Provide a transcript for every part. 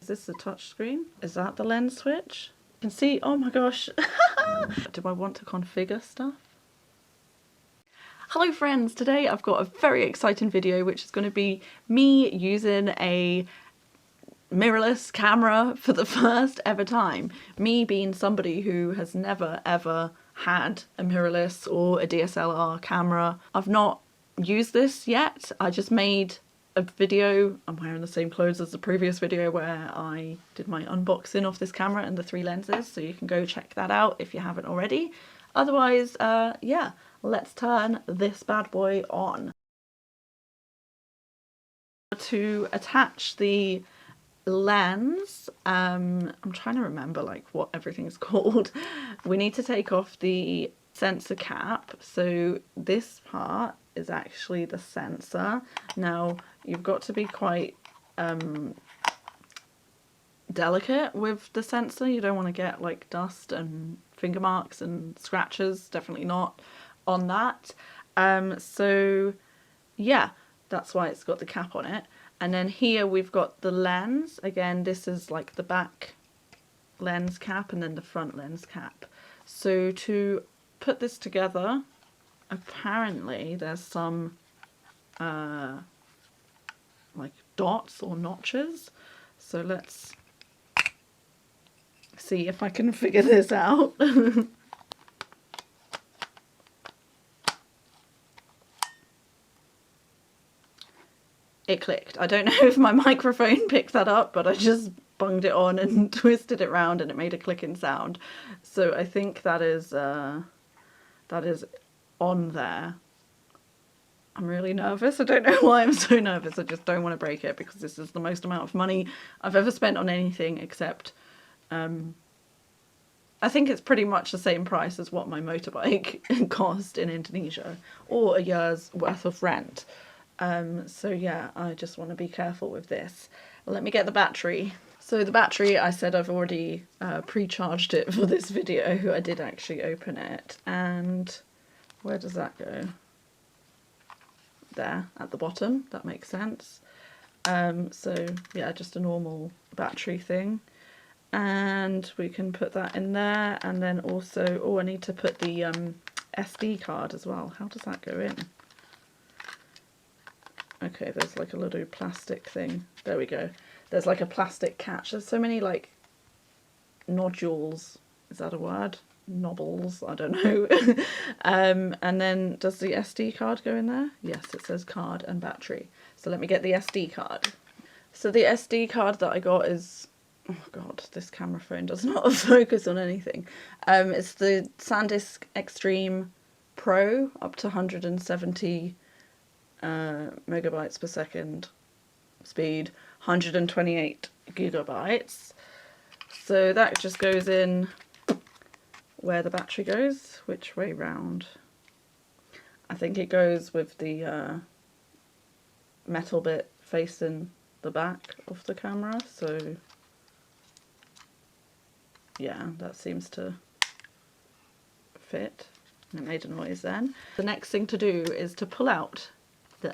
Is this the touch screen? Is that the lens switch? You can see, oh my gosh. Do I want to configure stuff? Hello friends, today I've got a very exciting video which is going to be me using a mirrorless camera for the first ever time. Me being somebody who has never ever had a mirrorless or a DSLR camera. I've not used this yet. I just made a video, I'm wearing the same clothes as the previous video where I did my unboxing of this camera and the 3 lenses, so you can go check that out if you haven't already. Otherwise, yeah, let's turn this bad boy on. To attach the lens, I'm trying to remember like what everything's called. We need to take off the sensor cap, so this part is actually the sensor. Now you've got to be quite delicate with the sensor. You don't want to get like dust and finger marks and scratches, definitely not on that. So yeah, that's why it's got the cap on it. And then here we've got the lens. Again, this is like the back lens cap and then the front lens cap. So to put this together, apparently there's some like dots or notches. So let's see if I can figure this out. It clicked. I don't know if my microphone picked that up, but I just bunged it on and twisted it round and it made a clicking sound. So I think that is on there. I'm really nervous. I don't know why I'm so nervous. I just don't want to break it because this is the most amount of money I've ever spent on anything, except I think it's pretty much the same price as what my motorbike cost in Indonesia, or a year's worth of rent. So yeah, I just want to be careful with this. Let me get the battery. So the battery, I said I've already pre-charged it for this video. I did actually open it, and where does that go? There, at the bottom, that makes sense. So yeah, just a normal battery thing. And we can put that in there, and then also, oh, I need to put the SD card as well. How does that go in? Okay, there's like a little plastic thing. There we go. There's like a plastic catch. There's so many like nodules. Is that a word? Knobbles? I don't know. And then does the SD card go in there? Yes, it says card and battery. So let me get the SD card. So the SD card that I got is, oh god, this camera phone does not focus on anything. It's the SanDisk Extreme Pro, up to 170 megabytes per second speed, 128 gigabytes. So that just goes in where the battery goes. Which way round? I think it goes with the metal bit facing the back of the camera. So yeah, that seems to fit. It made a noise then. The next thing to do is to pull out the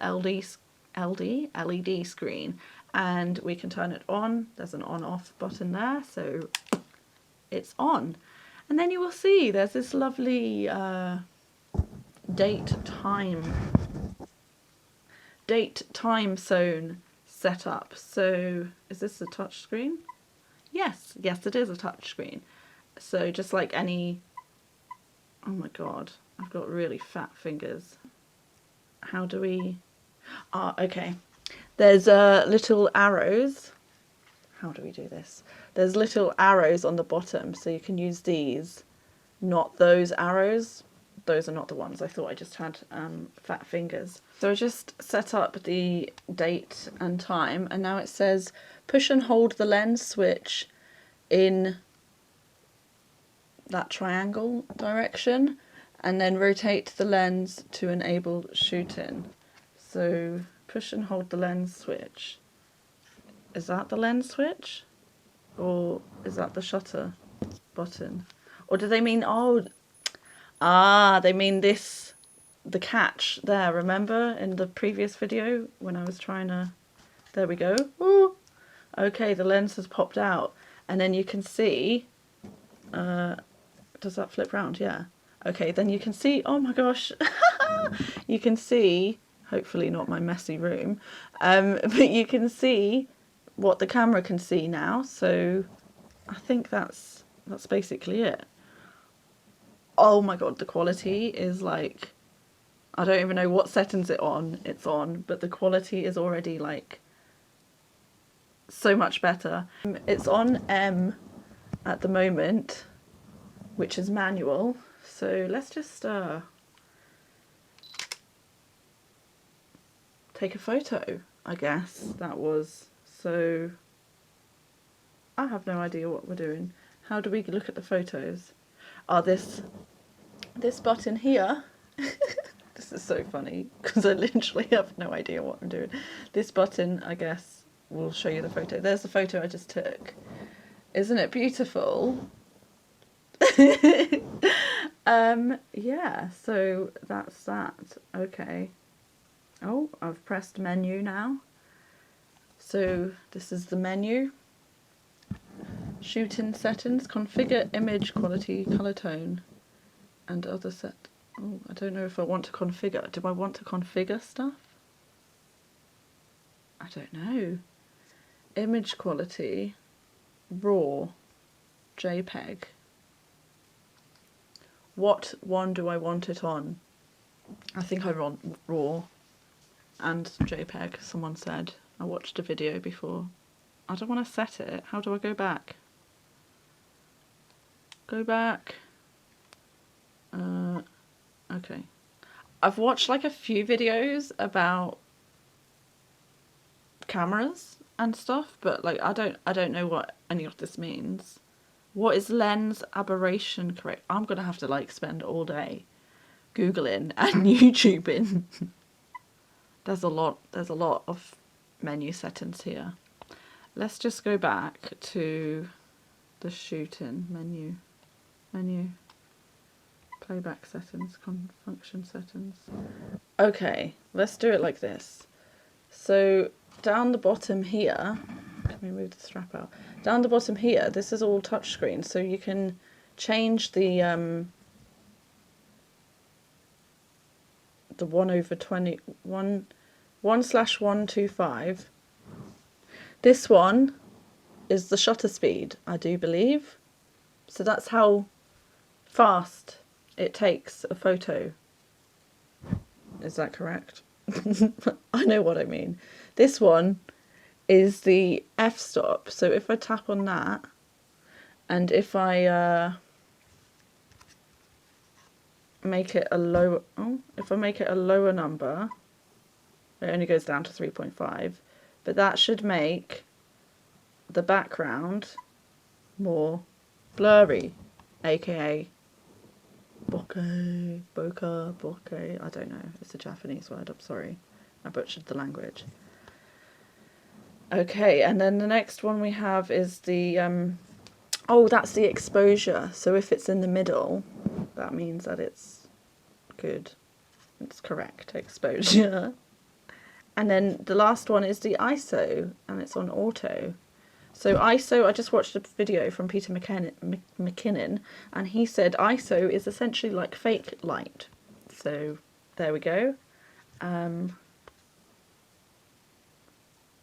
LED screen, and we can turn it on. There's an on-off button there, so it's on. And then you will see there's this lovely date time zone set up. So is this a touch screen? Yes, it is a touch screen. So just like any, oh my god, I've got really fat fingers. How do we, okay. There's little arrows. How do we do this? There's little arrows on the bottom, so you can use these, not those arrows. Those are not the ones. I thought I just had fat fingers. So I just set up the date and time, and now it says push and hold the lens switch in that triangle direction, and then rotate the lens to enable shooting. So push and hold the lens switch. Is that the lens switch? Or is that the shutter button? Or do they mean, oh, they mean this, the catch there, remember in the previous video when I was trying to, there we go. Ooh. Okay, the lens has popped out, and then you can see, does that flip round? Yeah. Okay, then you can see, oh my gosh, you can see, hopefully not my messy room, but you can see what the camera can see now, so I think that's basically it. Oh my god, the quality is like, I don't even know what settings it's on, but the quality is already like so much better. It's on M at the moment, which is manual, so let's just take a photo, I guess that was. So I have no idea what we're doing. How do we look at the photos? Oh, this button here. This is so funny because I literally have no idea what I'm doing. This button, I guess, will show you the photo. There's the photo I just took. Isn't it beautiful? Yeah, so that's that. Okay. Oh, I've pressed menu now. So this is the menu. Shoot in settings, configure image quality, color tone, and other set. Oh, I don't know if I want to configure. Do I want to configure stuff? I don't know. Image quality, RAW, JPEG. What one do I want it on? I think I want RAW and JPEG, someone said. I watched a video before. I don't want to set it. How do I go back? Go back. Okay. I've watched like a few videos about cameras and stuff, but like I don't know what any of this means. What is lens aberration correct? I'm gonna have to like spend all day Googling and YouTubing. There's a lot of menu settings here. Let's just go back to the shooting menu. Playback settings, function settings. Okay, let's do it like this. So down the bottom here, can we move the strap out? Down the bottom here, this is all touchscreen, so you can change the 1/20, 1/125. This one is the shutter speed, I do believe. So that's how fast it takes a photo. Is that correct? I know what I mean. This one is the f-stop. So if I tap on that, and if I make it a lower, if I make it a lower number, it only goes down to 3.5, but that should make the background more blurry, aka bokeh, I don't know, it's a Japanese word, I'm sorry, I butchered the language. Okay, and then the next one we have is the, oh, that's the exposure, so if it's in the middle, that means that it's good, it's correct exposure. And then the last one is the ISO, and it's on auto. So ISO, I just watched a video from Peter McKinnon, and he said ISO is essentially like fake light. So there we go.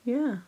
Yeah.